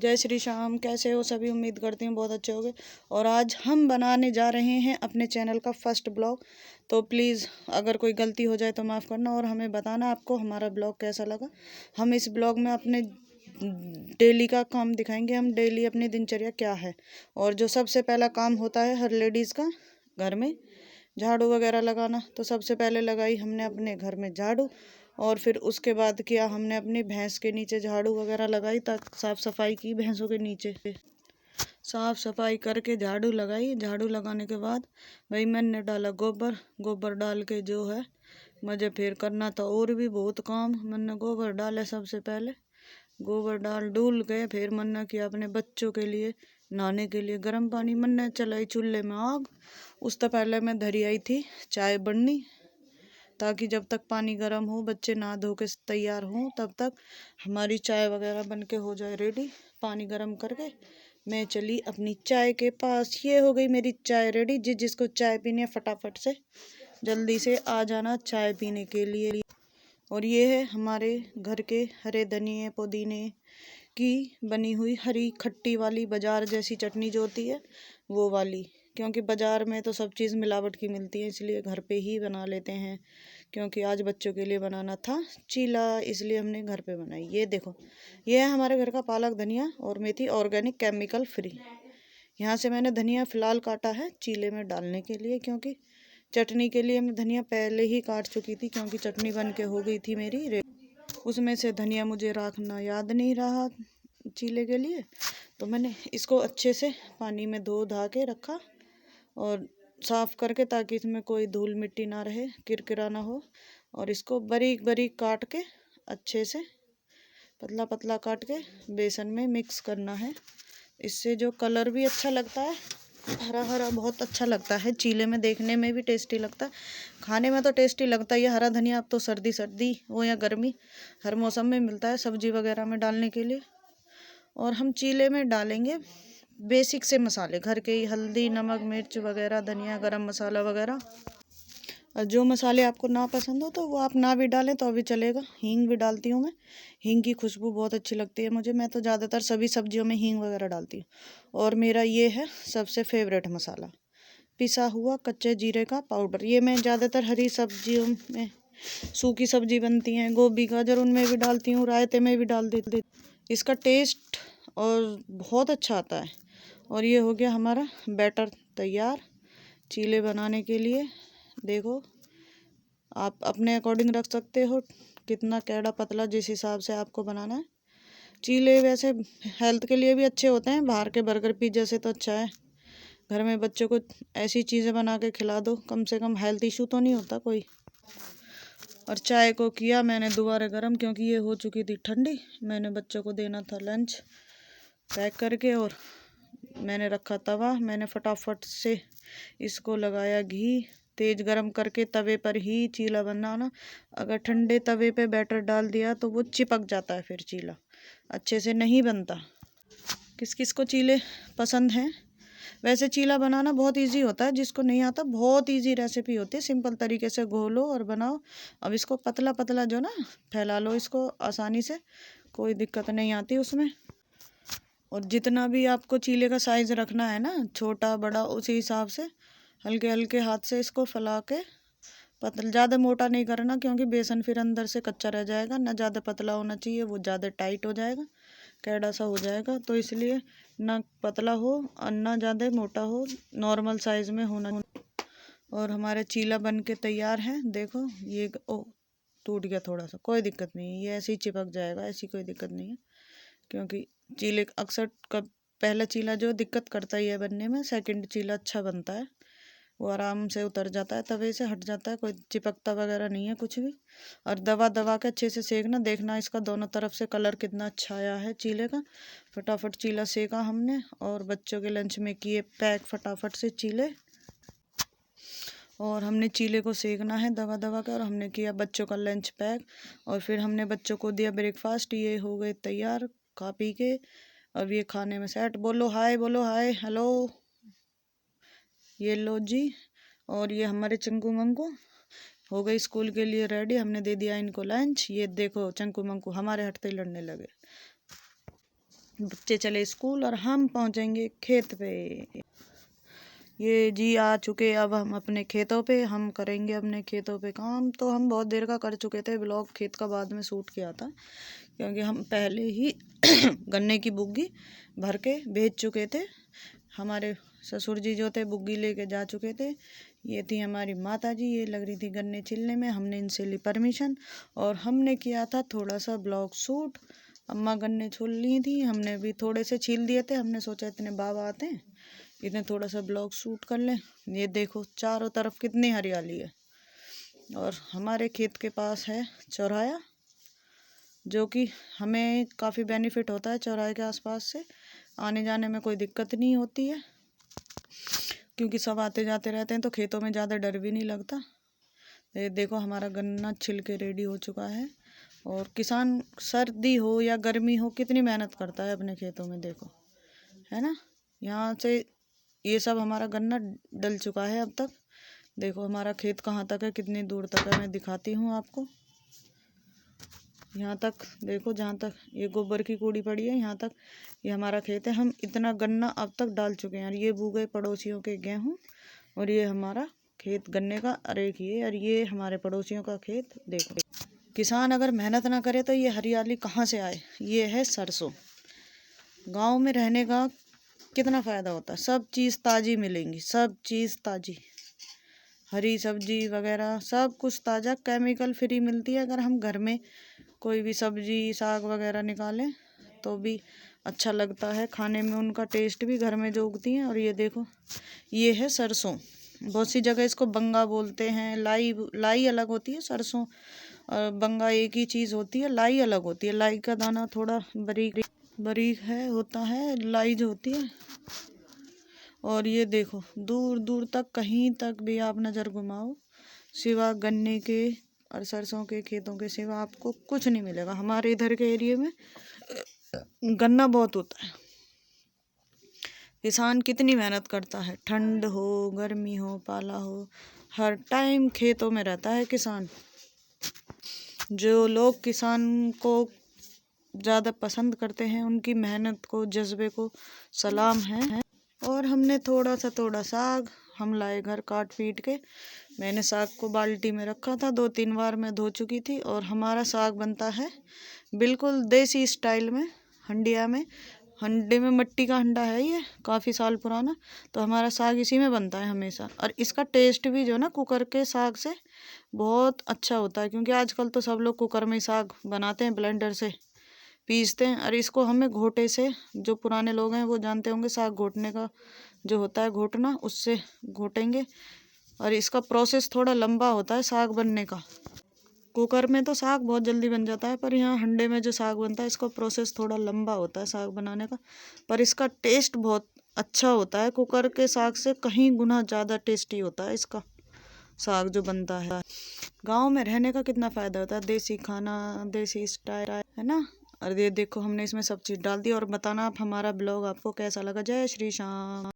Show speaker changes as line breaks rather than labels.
जय श्री श्याम। कैसे हो सभी? उम्मीद करती हूँ बहुत अच्छे होंगे। और आज हम बनाने जा रहे हैं अपने चैनल का फर्स्ट ब्लॉग। तो प्लीज़ अगर कोई गलती हो जाए तो माफ़ करना और हमें बताना आपको हमारा ब्लॉग कैसा लगा। हम इस ब्लॉग में अपने डेली का काम दिखाएंगे, हम डेली अपनी दिनचर्या क्या है। और जो सबसे पहला काम होता है हर लेडीज़ का घर में झाड़ू वगैरह लगाना, तो सबसे पहले लगाई हमने अपने घर में झाड़ू। और फिर उसके बाद किया हमने अपनी भैंस के नीचे झाड़ू वगैरह लगाई, तक साफ़ सफाई की भैंसों के नीचे। साफ़ सफाई करके झाड़ू लगाई। झाड़ू लगाने के बाद भाई मैंने डाला गोबर। गोबर डाल के जो है मुझे फिर करना था और भी बहुत काम। मैंने गोबर डाले सबसे पहले, गोबर डाल डूल के फिर मन्ना किया अपने बच्चों के लिए नहाने के लिए गर्म पानी। मन्ने चलाई चूल्हे में आग। उस तो पहले मैं धरी आई थी चाय बननी, ताकि जब तक पानी गर्म हो बच्चे नहा धो के तैयार हों तब तक हमारी चाय वगैरह बन के हो जाए रेडी। पानी गर्म करके मैं चली अपनी चाय के पास। ये हो गई मेरी चाय रेडी। जिसको चाय पीनी है फटाफट से जल्दी से आ जाना चाय पीने के लिए। और ये है हमारे घर के हरे धनिए पुदीने की बनी हुई हरी खट्टी वाली बाजार जैसी चटनी जो होती है वो वाली, क्योंकि बाजार में तो सब चीज़ मिलावट की मिलती है, इसलिए घर पे ही बना लेते हैं। क्योंकि आज बच्चों के लिए बनाना था चीला, इसलिए हमने घर पे बनाई। ये देखो, ये है हमारे घर का पालक धनिया और मेथी, ऑर्गेनिक केमिकल फ्री। यहाँ से मैंने धनिया फ़िलहाल काटा है चीले में डालने के लिए, क्योंकि चटनी के लिए मैं धनिया पहले ही काट चुकी थी, क्योंकि चटनी बन के हो गई थी मेरी। उसमें से धनिया मुझे रखना याद नहीं रहा चीले के लिए, तो मैंने इसको अच्छे से पानी में धो धा के रखा और साफ़ करके, ताकि इसमें कोई धूल मिट्टी ना रहे, किरकिरा ना हो। और इसको बारीक बारीक काट के अच्छे से पतला पतला काट के बेसन में मिक्स करना है। इससे जो कलर भी अच्छा लगता है, हरा हरा बहुत अच्छा लगता है, चीले में देखने में भी टेस्टी लगता है, खाने में तो टेस्टी लगता ही है। हरा धनिया अब तो सर्दी सर्दी हो या गर्मी हर मौसम में मिलता है सब्जी वगैरह में डालने के लिए। और हम चीले में डालेंगे बेसिक से मसाले घर के ही, हल्दी नमक मिर्च वगैरह धनिया गरम मसाला वगैरह। और जो मसाले आपको ना पसंद हो तो वो आप ना भी डालें तो भी चलेगा। हींग भी डालती हूँ मैं, हींग की खुशबू बहुत अच्छी लगती है मुझे। मैं तो ज़्यादातर सभी सब्जियों में हींग वगैरह डालती हूँ। और मेरा ये है सबसे फेवरेट मसाला, पिसा हुआ कच्चे जीरे का पाउडर। ये मैं ज़्यादातर हरी सब्जियों में, सूखी सब्जी बनती हैं गोभी गाजर, उनमें भी डालती हूँ, रायते में भी डाल देती। इसका टेस्ट और बहुत अच्छा आता है। और ये हो गया हमारा बैटर तैयार चीले बनाने के लिए। देखो आप अपने अकॉर्डिंग रख सकते हो कितना कैड़ा पतला, जिस हिसाब से आपको बनाना है। चीले वैसे हेल्थ के लिए भी अच्छे होते हैं, बाहर के बर्गर पिज्जा से तो अच्छा है घर में बच्चों को ऐसी चीज़ें बना के खिला दो, कम से कम हेल्थ इशू तो नहीं होता कोई। और चाय को किया मैंने दोबारा गर्म, क्योंकि ये हो चुकी थी ठंडी। मैंने बच्चों को देना था लंच पैक करके, और मैंने रखा तवा। मैंने फटाफट से इसको लगाया घी, तेज गरम करके तवे पर ही चीला बनाना। अगर ठंडे तवे पे बैटर डाल दिया तो वो चिपक जाता है, फिर चीला अच्छे से नहीं बनता। किस किस को चीले पसंद हैं? वैसे चीला बनाना बहुत इजी होता है, जिसको नहीं आता बहुत इजी रेसिपी होती है, सिंपल तरीके से घोलो और बनाओ। अब इसको पतला पतला जो ना फैला लो इसको आसानी से, कोई दिक्कत नहीं आती उसमें। और जितना भी आपको चीले का साइज़ रखना है ना, छोटा बड़ा, उसी हिसाब से हल्के हल्के हाथ से इसको फैला के पतला, ज़्यादा मोटा नहीं करना, क्योंकि बेसन फिर अंदर से कच्चा रह जाएगा। ना ज़्यादा पतला होना चाहिए, वो ज़्यादा टाइट हो जाएगा, कैड़ा सा हो जाएगा। तो इसलिए ना पतला हो और ना ज़्यादा मोटा हो, नॉर्मल साइज़ में होना। और हमारे चीला बन के तैयार है। देखो ये ओ टूट गया थोड़ा सा, कोई दिक्कत नहीं है, ये ऐसे ही चिपक जाएगा, ऐसी कोई दिक्कत नहीं है। क्योंकि चीले अक्सर पहला चीला जो दिक्कत करता ही है बनने में, सेकंड चीला अच्छा बनता है, वो आराम से उतर जाता है, तवे से हट जाता है, कोई चिपकता वगैरह नहीं है कुछ भी। और दबा दबा के अच्छे से सेकना, देखना इसका दोनों तरफ से कलर कितना अच्छा आया है चीले का। फटाफट चीला सेका हमने और बच्चों के लंच में किए पैक फटाफट से चीले। और हमने चीले को सेकना है दबा दबा कर, और हमने किया बच्चों का लंच पैक। और फिर हमने बच्चों को दिया ब्रेकफास्ट। ये हो गए तैयार खा पी के, अब ये खाने में सेट। बोलो हाय, बोलो हाय, हेलो। ये लो जी। और ये हमारे चंकू मंकू हो गई स्कूल के लिए रेडी, हमने दे दिया इनको लंच। ये देखो चंकू मंकू हमारे हटते ही लड़ने लगे। बच्चे चले स्कूल और हम पहुंचेंगे खेत पे। ये जी आ चुके, अब हम अपने खेतों पे, हम करेंगे अपने खेतों पे काम। तो हम बहुत देर का कर चुके थे ब्लॉग, खेत का बाद में शूट किया था, क्योंकि हम पहले ही गन्ने की बुग्गी भर के भेज चुके थे। हमारे ससुर जी जो थे बुग्गी लेके जा चुके थे। ये थी हमारी माता जी, ये लग रही थी गन्ने छिलने में। हमने इनसे ली परमिशन और हमने किया था थोड़ा सा ब्लॉग शूट। अम्मा गन्ने छील ली थी, हमने भी थोड़े से छील दिए थे। हमने सोचा इतने बाबा आते हैं, इतने थोड़ा सा ब्लॉग शूट कर लें। ये देखो चारों तरफ कितनी हरियाली है। और हमारे खेत के पास है चौराहा, जो कि हमें काफ़ी बेनिफिट होता है। चौराहे के आसपास से आने जाने में कोई दिक्कत नहीं होती है, क्योंकि सब आते जाते रहते हैं, तो खेतों में ज़्यादा डर भी नहीं लगता। ये देखो हमारा गन्ना छिल के रेडी हो चुका है। और किसान सर्दी हो या गर्मी हो कितनी मेहनत करता है अपने खेतों में, देखो है ना। यहाँ से ये सब हमारा गन्ना डल चुका है अब तक। देखो हमारा खेत कहाँ तक है, कितनी दूर तक है, मैं दिखाती हूँ आपको। यहाँ तक देखो, जहाँ तक ये गोबर की कूड़ी पड़ी है यहाँ तक ये हमारा खेत है। हम इतना गन्ना अब तक डाल चुके हैं। और ये बू गए पड़ोसियों के गेहूँ, और ये हमारा खेत गन्ने का। अरे ये और ये हमारे पड़ोसियों का खेत। देखो किसान अगर मेहनत ना करे तो ये हरियाली कहाँ से आए। ये है सरसों। गांव में रहने का कितना फ़ायदा होता है, सब चीज़ ताज़ी मिलेंगी, सब चीज़ ताज़ी, हरी सब्जी वगैरह सब कुछ ताज़ा, केमिकल फ्री मिलती है। अगर हम घर में कोई भी सब्जी साग वगैरह निकालें तो भी अच्छा लगता है खाने में, उनका टेस्ट भी घर में जो उगती हैं। और ये देखो ये है सरसों। बहुत सी जगह इसको बंगा बोलते हैं, लाई लाई अलग होती है, सरसों और बंगा एक ही चीज़ होती है। लाई अलग होती है, लाई का दाना थोड़ा बारीक बारीक है होता है, लाई जो होती है। और ये देखो दूर दूर तक कहीं तक भी आप नज़र घुमाओ, सिवा गन्ने के और सरसों के खेतों के सिवा आपको कुछ नहीं मिलेगा। हमारे इधर के एरिया में गन्ना बहुत होता है। किसान कितनी मेहनत करता है, ठंड हो गर्मी हो पाला हो, हर टाइम खेतों में रहता है किसान। जो लोग किसान को ज़्यादा पसंद करते हैं, उनकी मेहनत को जज्बे को सलाम है। और हमने थोड़ा साग हम लाए घर काट पीट के। मैंने साग को बाल्टी में रखा था, 2-3 बार मैं धो चुकी थी। और हमारा साग बनता है बिल्कुल देसी स्टाइल में, हंडिया में। हंडे में मिट्टी का हंडा है ये, काफ़ी साल पुराना। तो हमारा साग इसी में बनता है हमेशा। और इसका टेस्ट भी जो ना कुकर के साग से बहुत अच्छा होता है, क्योंकि आजकल तो सब लोग कुकर में ही साग बनाते हैं, ब्लेंडर से पीसते हैं। और इसको हमें घोटे से, जो पुराने लोग हैं वो जानते होंगे साग घोटने का जो होता है घोटना, उससे घोटेंगे। और इसका प्रोसेस थोड़ा लंबा होता है साग बनने का। कुकर में तो साग बहुत जल्दी बन जाता है, पर यहाँ हंडे में जो साग बनता है इसका प्रोसेस थोड़ा लंबा होता है साग बनाने का। पर इसका टेस्ट बहुत अच्छा होता है, कुकर के साग से कहीं गुना ज़्यादा टेस्टी होता है इसका साग जो बनता है। गांव में रहने का कितना फ़ायदा होता है, देसी खाना देसी स्टाइल है ना। और ये देखो हमने इसमें सब चीज़ डाल दी। और बताना आप हमारा ब्लॉग आपको कैसा लगा। जय श्री श्याम।